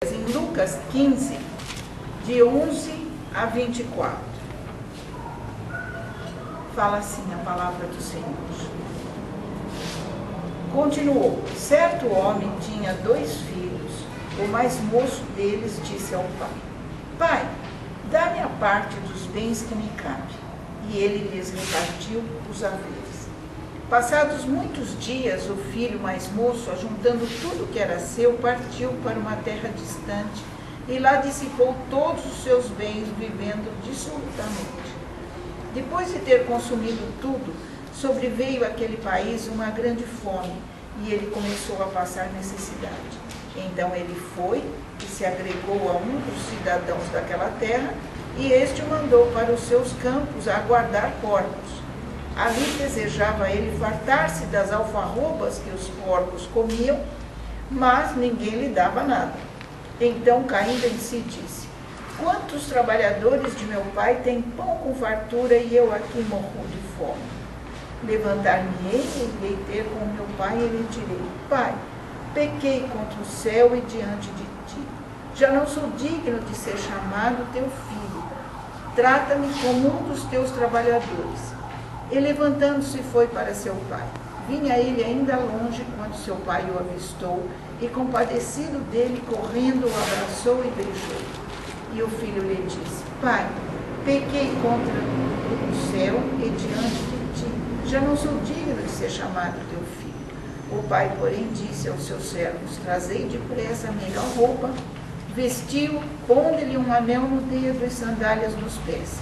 Em Lucas 15, de 11 a 24. Fala assim a palavra do Senhor. Continuou: certo homem tinha 2 filhos. O mais moço deles disse ao pai: Pai, dá-me a parte dos bens que me cabe. E ele lhes repartiu os haveres. Passados muitos dias, o filho mais moço, ajuntando tudo que era seu, partiu para uma terra distante e lá dissipou todos os seus bens, vivendo dissolutamente. Depois de ter consumido tudo, sobreveio àquele país uma grande fome e ele começou a passar necessidade. Então ele foi e se agregou a um dos cidadãos daquela terra e este o mandou para os seus campos a guardar porcos. Ali desejava ele fartar-se das alfarrobas que os porcos comiam, mas ninguém lhe dava nada. Então, caindo em si, disse: quantos trabalhadores de meu pai têm pão com fartura e eu aqui morro de fome? Levantar-me-ei e irei ter com meu pai e lhe direi: Pai, pequei contra o céu e diante de ti. Já não sou digno de ser chamado teu filho. Trata-me como um dos teus trabalhadores. E levantando-se foi para seu pai. Vinha ele ainda longe quando seu pai o avistou e, compadecido dele, correndo, o abraçou e beijou. E o filho lhe disse: Pai, pequei contra o céu e diante de ti. Já não sou digno de ser chamado teu filho. O pai, porém, disse aos seus servos: Trazei depressa a melhor roupa, vestiu, pondo-lhe um anel no dedo e sandálias nos pés.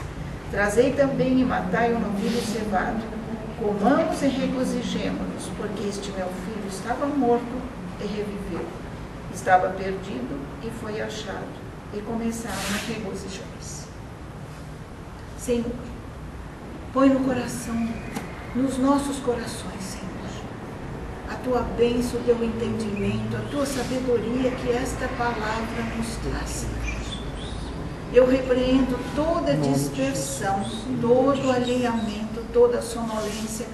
Trazei também e matai o novilho cevado. Comamos e regozijemo-nos, porque este meu filho estava morto e reviveu. Estava perdido e foi achado. E começaram a regozijar-se. Senhor, põe no coração, nos nossos corações, Senhor, a tua bênção, o teu entendimento, a tua sabedoria que esta palavra nos traz, Senhor. Eu repreendo toda dispersão, todo alheamento, toda sonolência,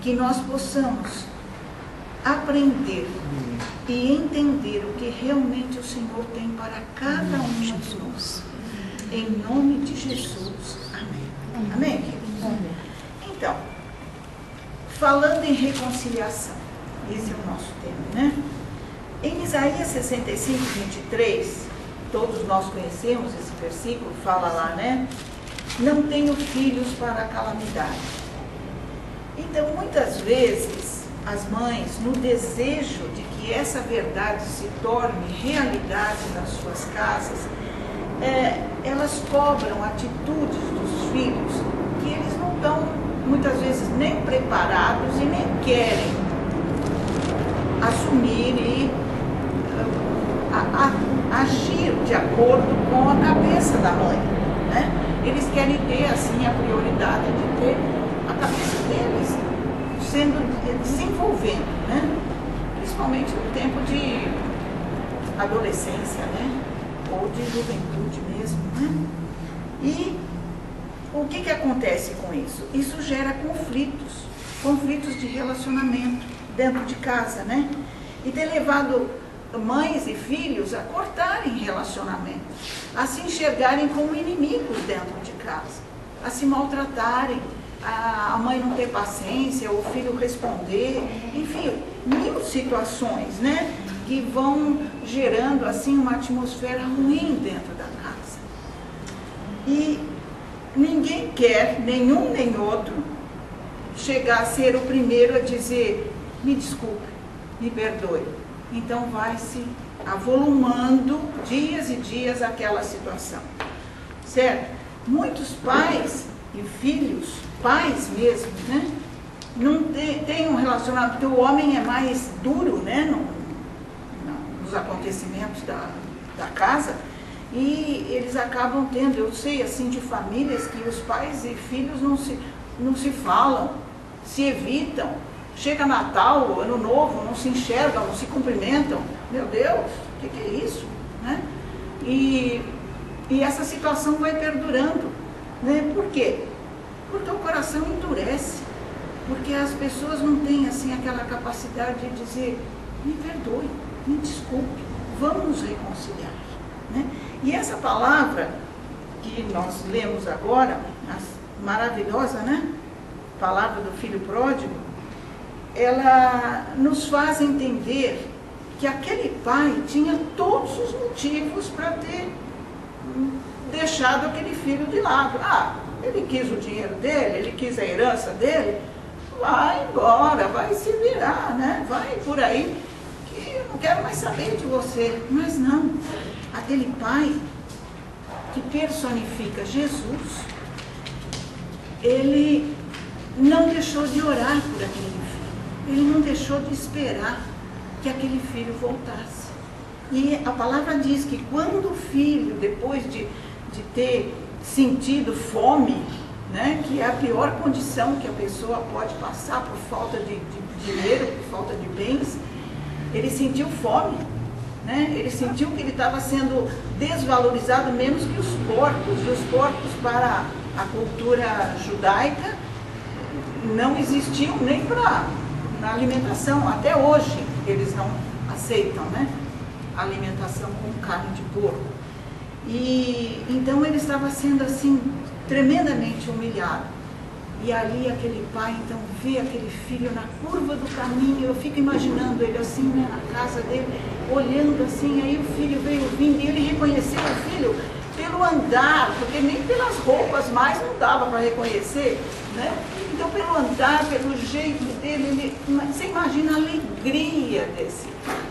que nós possamos aprender e entender o que realmente o Senhor tem para cada um de nós. Em nome de Jesus. Amém. Amém, queridos? Então, falando em reconciliação, esse é o nosso tema, né? Em Isaías 65, 23, todos nós conhecemos esse versículo, fala lá, né? Não tenho filhos para a calamidade. Então, muitas vezes, as mães, no desejo de que essa verdade se torne realidade nas suas casas, elas cobram atitudes dos filhos que eles não estão, muitas vezes, nem preparados e nem querem assumir e agir de acordo com a cabeça da mãe, né? Eles querem ter, assim, a prioridade de ter a cabeça deles desenvolvendo, né? Principalmente no tempo de adolescência, né? Ou de juventude mesmo, né? E o que acontece com isso? Isso gera conflitos de relacionamento dentro de casa, né? E tem levado mães e filhos a cortarem relacionamentos, a se enxergarem como inimigos dentro de casa, a se maltratarem, a mãe não ter paciência, o filho responder, enfim, mil situações, né, que vão gerando assim uma atmosfera ruim dentro da casa. E ninguém quer, nenhum nem outro, chegar a ser o primeiro a dizer: me desculpe, me perdoe. Então vai se avolumando dias e dias aquela situação, certo? Muitos pais e filhos, pais mesmo, né? Não tem um relacionamento, porque o homem é mais duro, né? Nos acontecimentos da casa, e eles acabam tendo, eu sei assim, de famílias que os pais e filhos não se falam, se evitam. Chega Natal, Ano Novo, não se enxergam, não se cumprimentam. Meu Deus, o que é isso? Né? E essa situação vai perdurando. Né? Por quê? Porque o coração endurece. Porque as pessoas não têm assim, aquela capacidade de dizer: me perdoe, me desculpe, vamos nos reconciliar, né? E essa palavra que nós lemos agora, maravilhosa, né? Palavra do filho pródigo, ela nos faz entender que aquele pai tinha todos os motivos para ter deixado aquele filho de lado. Ele quis o dinheiro dele, ele quis a herança dele, vai embora, vai se virar, né? Vai por aí, que eu não quero mais saber de você. Mas não, aquele pai que personifica Jesus, ele não deixou de orar por aquele filho, ele não deixou de esperar que aquele filho voltasse. E a palavra diz que quando o filho, depois de ter sentido fome, né, que é a pior condição que a pessoa pode passar por falta de dinheiro, por falta de bens, ele sentiu fome, né? Ele sentiu que ele estava sendo desvalorizado menos que os porcos, e os porcos para a cultura judaica não existiam nem na alimentação. Até hoje eles não aceitam, né, a alimentação com carne de porco. E então ele estava sendo assim tremendamente humilhado. E ali aquele pai então vê aquele filho na curva do caminho. Eu fico imaginando ele assim, né, na casa dele, olhando assim. Aí o filho veio vindo e ele reconheceu o filho pelo andar, porque nem pelas roupas mais não dava para reconhecer, né? Então pelo andar, pelo jeito dele, você imagina a alegria desse pai,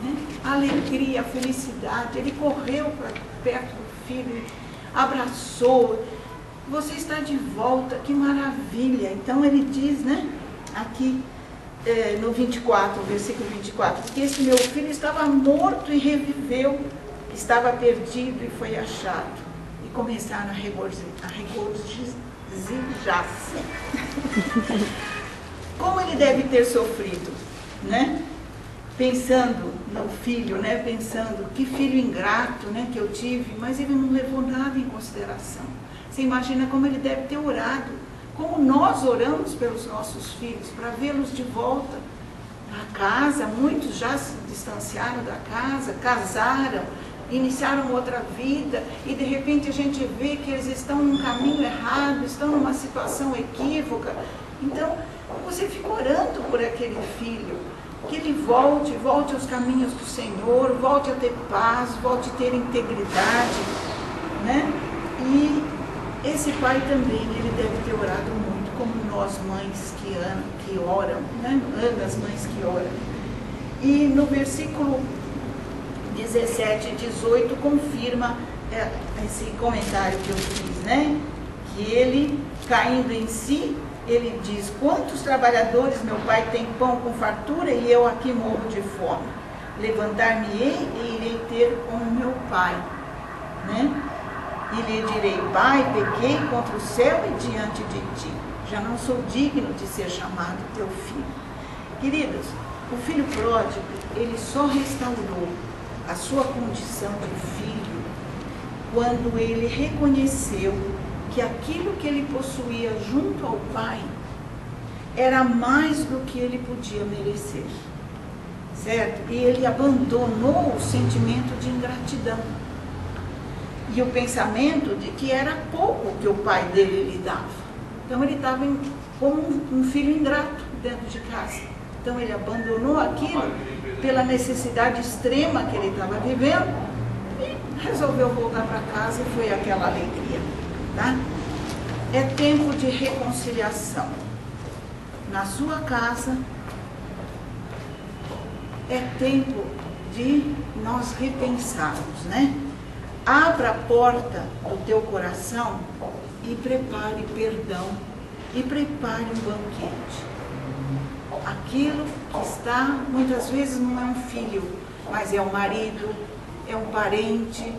né? A alegria, a felicidade. Ele correu para perto do filho, abraçou. Você está de volta, que maravilha. Então ele diz, né, aqui no 24, versículo 24, que esse meu filho estava morto e reviveu, estava perdido e foi achado. E começaram a regozijar-se. Como ele deve ter sofrido, né? Pensando no filho, né? Pensando, que filho ingrato, né, que eu tive, mas ele não levou nada em consideração. Você imagina como ele deve ter orado, como nós oramos pelos nossos filhos, para vê-los de volta à casa. Muitos já se distanciaram da casa, casaram, iniciaram outra vida, e de repente a gente vê que eles estão num caminho errado, estão numa situação equívoca. Então, você fica orando por aquele filho, que ele volte aos caminhos do Senhor, volte a ter paz, volte a ter integridade, né? E esse pai também, ele deve ter orado muito, como nós mães que oram, né? As mães que oram. E no versículo 17 e 18 confirma esse comentário que eu fiz, né? Que ele, caindo em si, ele diz: quantos trabalhadores meu pai tem pão com fartura e eu aqui morro de fome? Levantar-me-ei e irei ter com o meu pai, né? E lhe direi: pai, pequei contra o céu e diante de ti, já não sou digno de ser chamado teu filho. Queridos, o filho pródigo, ele só restaurou a sua condição de filho quando ele reconheceu que aquilo que ele possuía junto ao pai era mais do que ele podia merecer, certo? E ele abandonou o sentimento de ingratidão e o pensamento de que era pouco que o pai dele lhe dava. Então ele estava como um filho ingrato dentro de casa. Então ele abandonou aquilo pela necessidade extrema que ele estava vivendo e resolveu voltar para casa, e foi aquela alegria, tá? É tempo de reconciliação na sua casa, é tempo de nós repensarmos, né? Abra a porta do teu coração e prepare perdão, e prepare um banquete. Aquilo que está, muitas vezes não é um filho, mas é um marido, é um parente,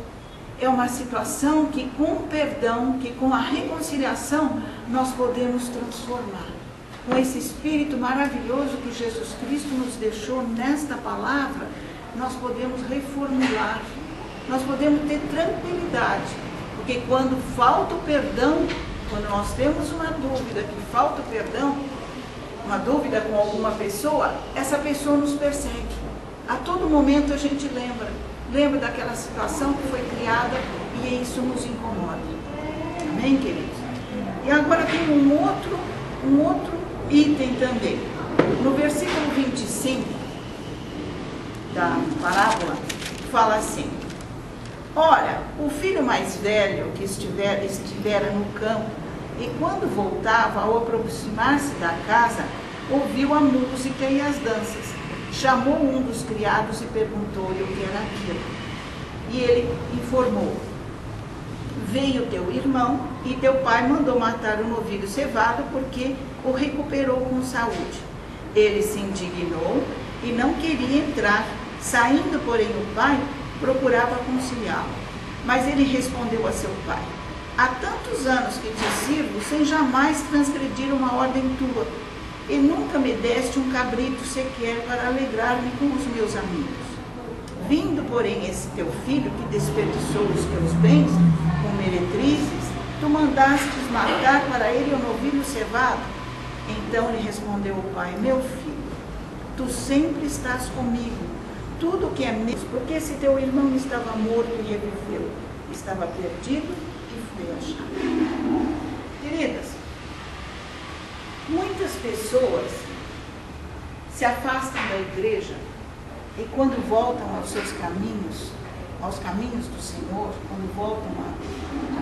é uma situação que com o perdão, que com a reconciliação, nós podemos transformar. Com esse Espírito maravilhoso que Jesus Cristo nos deixou nesta palavra, nós podemos reformular, nós podemos ter tranquilidade, porque quando falta o perdão, quando nós temos uma dúvida que falta o perdão, uma dúvida com alguma pessoa, essa pessoa nos persegue. A todo momento a gente lembra daquela situação que foi criada e isso nos incomoda. Amém, queridos? E agora tem um outro item também. No versículo 25 da parábola, fala assim: ora, o filho mais velho que estivera no campo, e quando voltava, ao aproximar-se da casa, ouviu a música e as danças. Chamou um dos criados e perguntou-lhe o que era aquilo. E ele informou: veio teu irmão e teu pai mandou matar o novilho cevado porque o recuperou com saúde. Ele se indignou e não queria entrar. Saindo, porém, o pai procurava conciliá-lo. Mas ele respondeu a seu pai: há tantos anos que te sirvo sem jamais transgredir uma ordem tua, e nunca me deste um cabrito sequer para alegrar-me com os meus amigos. Vindo, porém, esse teu filho que desperdiçou os teus bens com meretrizes, tu mandastes matar para ele o novilho cevado. Então lhe respondeu o pai: meu filho, tu sempre estás comigo, tudo que é meu, porque esse teu irmão estava morto e reviveu, estava perdido e foi achado. Queridas, muitas pessoas se afastam da igreja e quando voltam aos seus caminhos, aos caminhos do Senhor, quando voltam a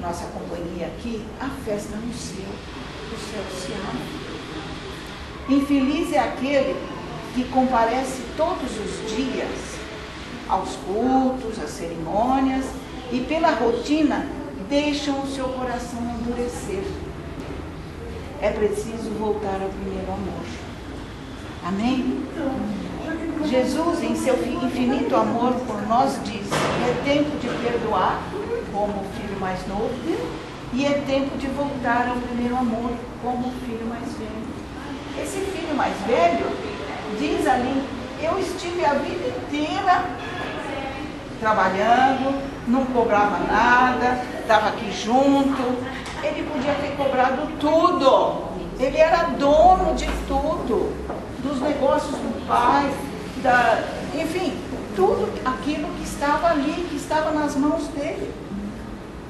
nossa companhia aqui, a festa no céu, o céu se abre. Infeliz é aquele que comparece todos os dias aos cultos, às cerimônias, e pela rotina deixam o seu coração endurecer. É preciso voltar ao primeiro amor. Amém? Jesus, em seu infinito amor por nós, diz que é tempo de perdoar, como o filho mais novo, e é tempo de voltar ao primeiro amor, como o filho mais velho. Esse filho mais velho diz ali: eu estive a vida inteira trabalhando, não cobrava nada, estava aqui junto. Ele podia ter cobrado tudo. Ele era dono de tudo, dos negócios do pai, enfim, tudo aquilo que estava ali, que estava nas mãos dele.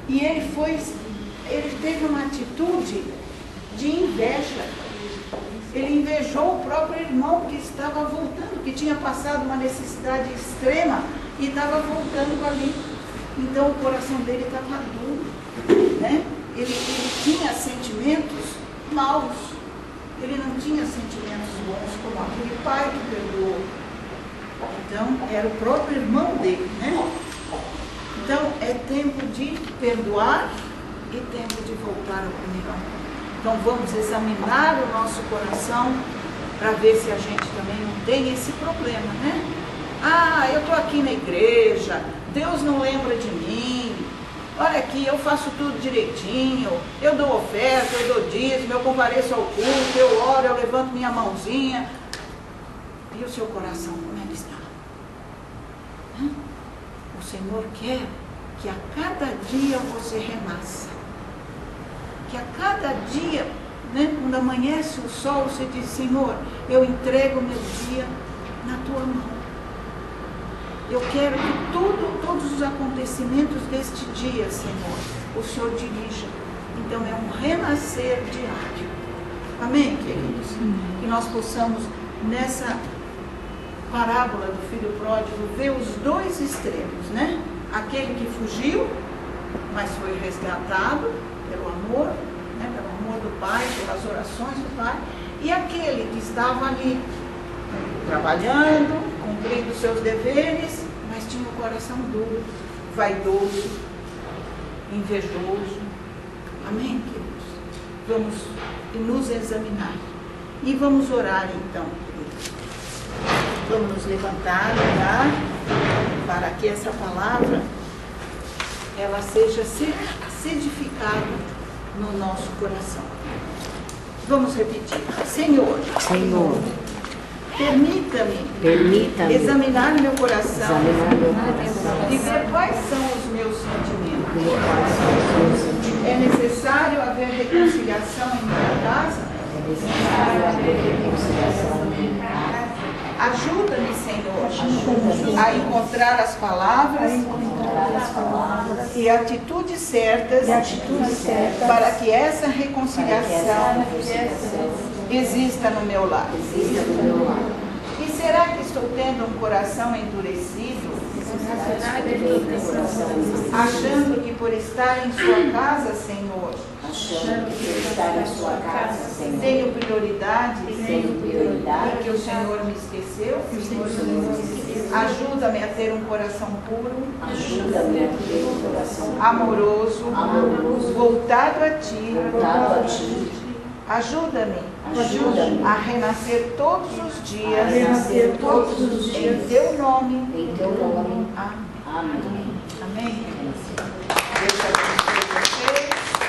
E ele teve uma atitude de inveja. Ele invejou o próprio irmão que estava voltando, que tinha passado uma necessidade extrema e estava voltando ali. Então o coração dele estava duro, né? Ele tinha sentimentos maus. Ele não tinha sentimentos bons como aquele pai que perdoou. Então era o próprio irmão dele, né? Então é tempo de perdoar e tempo de voltar ao primeiro amor. Então vamos examinar o nosso coração para ver se a gente também não tem esse problema, né? Ah, eu estou aqui na igreja, Deus não lembra de mim. Olha aqui, eu faço tudo direitinho, eu dou oferta, eu dou dízimo, eu compareço ao culto, eu oro, eu levanto minha mãozinha. E o seu coração, como é que está? O Senhor quer que a cada dia você renasça. Que a cada dia, né, quando amanhece o sol, você diz: Senhor, eu entrego o meu dia na tua mão. Eu quero que todos os acontecimentos deste dia, Senhor, o Senhor dirija. Então é um renascer diário. Amém, queridos? Que nós possamos, nessa parábola do filho pródigo, ver os dois extremos, né? Aquele que fugiu, mas foi resgatado pelo amor, né? Pelo amor do Pai, pelas orações do Pai, e aquele que estava ali trabalhando, cumprindo seus deveres, mas tinha o coração duro, vaidoso, invejoso. Amém, queridos? Vamos nos examinar e vamos orar então, queridos. Vamos nos levantar, orar, para que essa palavra ela seja sedificada no nosso coração. Vamos repetir. Senhor, permita-me examinar meu coração e ver quais são os meus sentimentos. É necessário haver reconciliação em minha casa? Ajuda-me, Senhor, a encontrar as palavras e atitudes certas para que essa reconciliação exista no meu lar. E será que estou tendo um coração endurecido, achando que por estar em sua casa, Senhor, tenho prioridade e que o Senhor me esqueceu? Ajuda-me a ter um coração puro, amoroso, voltado a Ti. Ajuda-me a renascer todos os dias em Teu nome. Amém. Amém. Deus te abençoe.